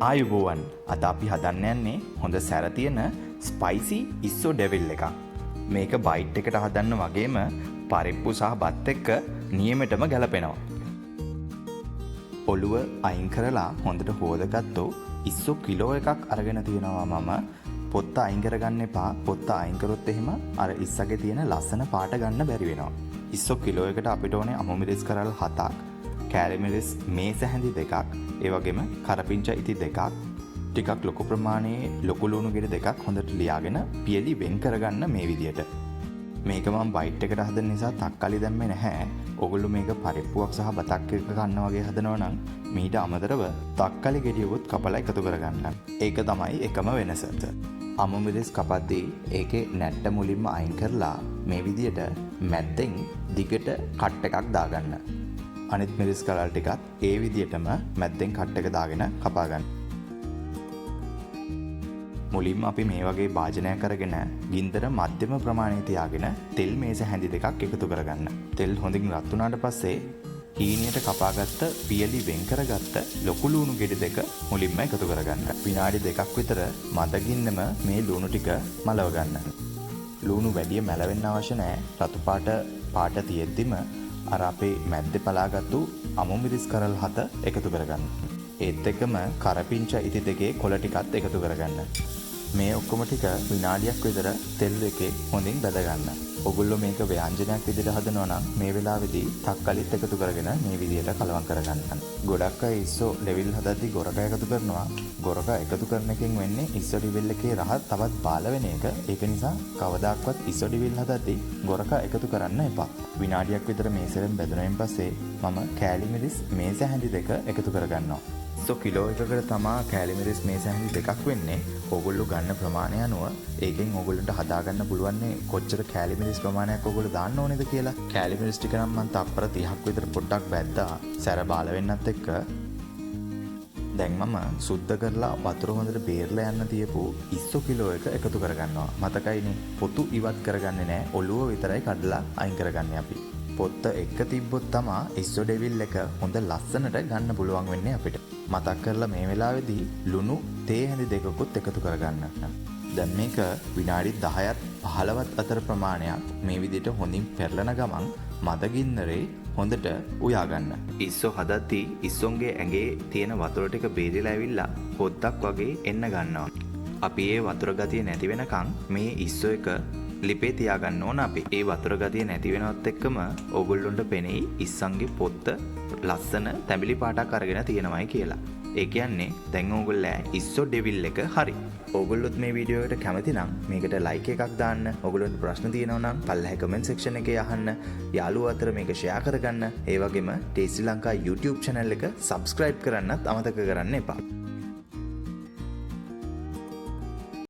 ආයුබෝවන් අද අපි හදන්න යන්නේ හොඳ සැර තියෙන ස්පයිසි ඉස්සෝ ඩෙවිල් එකක්. මේක බයිට් එකට හදන්න වගේම පරිප්පු සහ බත් එක්ක නියමෙටම ගැලපෙනවා. ඔළුව අයින් කරලා හොඳට හොදගත්තෝ ඉස්සෝ කිලෝ එකක් අරගෙන තියෙනවා මම. පොත්ත අයින් කරගන්න එපා. පොත්ත අයින් කරොත් එහෙම අර ඉස්සගේ තියෙන ලස්සන පාට ගන්න බැරි වෙනවා. ඉස්සෝ කිලෝ එකට අපිට ඕනේ අමු මිරිස් කරල් 7ක්, කෑලි මිරිස් මේස හැඳි 2ක්, ඒ වගේම කරපිංචා ඉති 2ක්, ටිකක් ලොකු ප්‍රමාණයේ ලොකු ලුණු ගෙඩි 2ක් හොඳට ලියාගෙන පියලි වෙන් කරගන්න මේ විදියට. මේක මම බයිට් එකට හදන නිසා තක්කාලි දැම්මේ නැහැ. ඔගොල්ලෝ මේක පරිප්පුවක් සහ බතක් එක්ක ගන්න වගේ හදනවා නම් මීට අමතරව තක්කාලි ගෙඩියකුත් කපලා එකතු කරගන්න. ඒක තමයි එකම වෙනස. අමු මිරිස් කපද්දී ඒකේ නැට්ට මුලින්ම අයින් කරලා මේ විදියට මැද්දෙන් දිගට කට් එකක් දාගන්න. අනිත් මිරිස් කලල් ටිකත් ඒ විදියටම මැද්දෙන් කට් එක දාගෙන කපා ගන්න. මුලින්ම අපි මේ වගේ භාජනයක් අරගෙන ගින්දර මධ්‍යම ප්‍රමාණයේ තියාගෙන තෙල් මේස හැඳි 2ක් එකතු කරගන්න. තෙල් හොඳින් රත් වුණාට පස්සේ හීනියට කපාගත්ත පියලි වෙන් කරගත්ත ලොකු ලුණු ගෙඩි 2 මුලින්ම එකතු කරගන්න. විනාඩි 2ක් විතර මදගින්නම මේ ලුණු ටික මලව ගන්න. ලුණු වැඩි මැලවෙන්න අවශ්‍ය නැහැ. රතු පාට තියෙද්දිම අර අපේ මැද්දේ පලාගත්තු අමු මිරිස් කරල් 7 එකතු කරගන්න. ඒත් එක්කම කරපිංචා ඉති 2 කොළ ටිකත් එකතු කරගන්න. මේ ඔක්කොම ටික විනාඩියක් විතර තෙල් එකේ හොඳින් බැද ගන්න. ඔගොල්ලෝ මේක ව්‍යංජනයක් විදිහට හදනවා නම් මේ වෙලාවේදී තක්කලිත් එකතු කරගෙන මේ විදිහට කලවම් කරගන්න. ගොඩක් අය ඉස්සෝ ලෙවල් හදද්දී ගොරක එකතු කරනවා. ගොරක එකතු කරන එකෙන් වෙන්නේ ඉස්සෝ ඩිවිල් එකේ රහ තවත් බාල වෙන එක. ඒක නිසා කවදාක්වත් ඉස්සෝ ඩිවිල් හදද්දී ගොරක එකතු කරන්න එපා. විනාඩියක් විතර මේසෙන් බැදුණයින් පස්සේ මම කෑලි මිරිස් මේස හැඳි 2 එකතු කරගන්නවා. ඉස්සෝ කිලෝ එකකට තමා කෑලි මිරිස් මේස හැඳි 2ක් වෙන්නේ. ඔගොල්ලෝ ගන්න ප්‍රමාණය අනුව ඒකෙන් ඔගොල්ලන්ට හදාගන්න පුළුවන් කොච්චර කෑලි මිරිස් ප්‍රමාණයක් ඔගොල්ලෝ දාන්න ඕනේද කියලා. කෑලි මිරිස් ටික නම් මම තප්පර 30ක් විතර පොඩ්ඩක් බැද්දා සැර බාල වෙන්නත් එක්ක. දැන් මම සුද්ධ කරලා වතුර හොඳට බේරලා යන්න තියපු ඉස්සෝ කිලෝ එක එකතු කරගන්නවා. මතකයිනේ පොතු ඉවත් කරගන්නේ නැහැ. ඔළුව විතරයි කඩලා අයින් කරගන්නේ අපි. පොත්ත එක තිබ්බොත් තමා ඉස්සෝ ඩෙවිල් එක හොඳ ලස්සනට ගන්න පුළුවන් වෙන්නේ අපිට. මතක් කරලා මේ වෙලාවේදී ලුණු තේ හැඳි 2කුත් එකතු කරගන්න. දැන් මේක විනාඩි 10ත් 15ත් අතර ප්‍රමාණයක් මේ විදිහට හොඳින් පෙරලන ගමන් මදගින්නරේ හොඳට උයා ගන්න. ඉස්සෝ හදද්දී ඉස්සොන්ගේ ඇඟේ තියෙන වතුර ටික බේරිලා ඇවිල්ලා පොද්දක් වගේ එන්න ගන්නවා. අපි ඒ වතුර ගතිය නැති වෙනකන් මේ ඉස්සෝ එක ලිපේ තියාගන්න ඕන අපි. ඒ වතුර ගතිය නැති වෙනවත් එක්කම ඕගොල්ලොන්ට පෙනෙයි ඉස්සන්ගේ පොත්ත ලස්සන තැඹිලි පාටක් අරගෙන තියෙනවයි කියලා. ඒ කියන්නේ දැන් ඕගොල්ලෝ ඉස්සෝ ඩෙවිල් එක හරි. ඕගොල්ලොත් මේ වීඩියෝ එකට කැමති නම් මේකට ලයික් එකක් දාන්න. ඕගොල්ලොන්ට ප්‍රශ්න තියෙනවා නම් පල්ලෙහා කමෙන්ට් සෙක්ෂන් එකේ අහන්න. යාළුවෝ අතර මේක ෂෙයා කරගන්න. ඒ වගේම ටේස්ටි ලංකා YouTube channel එක subscribe කරන්නත් අමතක කරන්න එපා.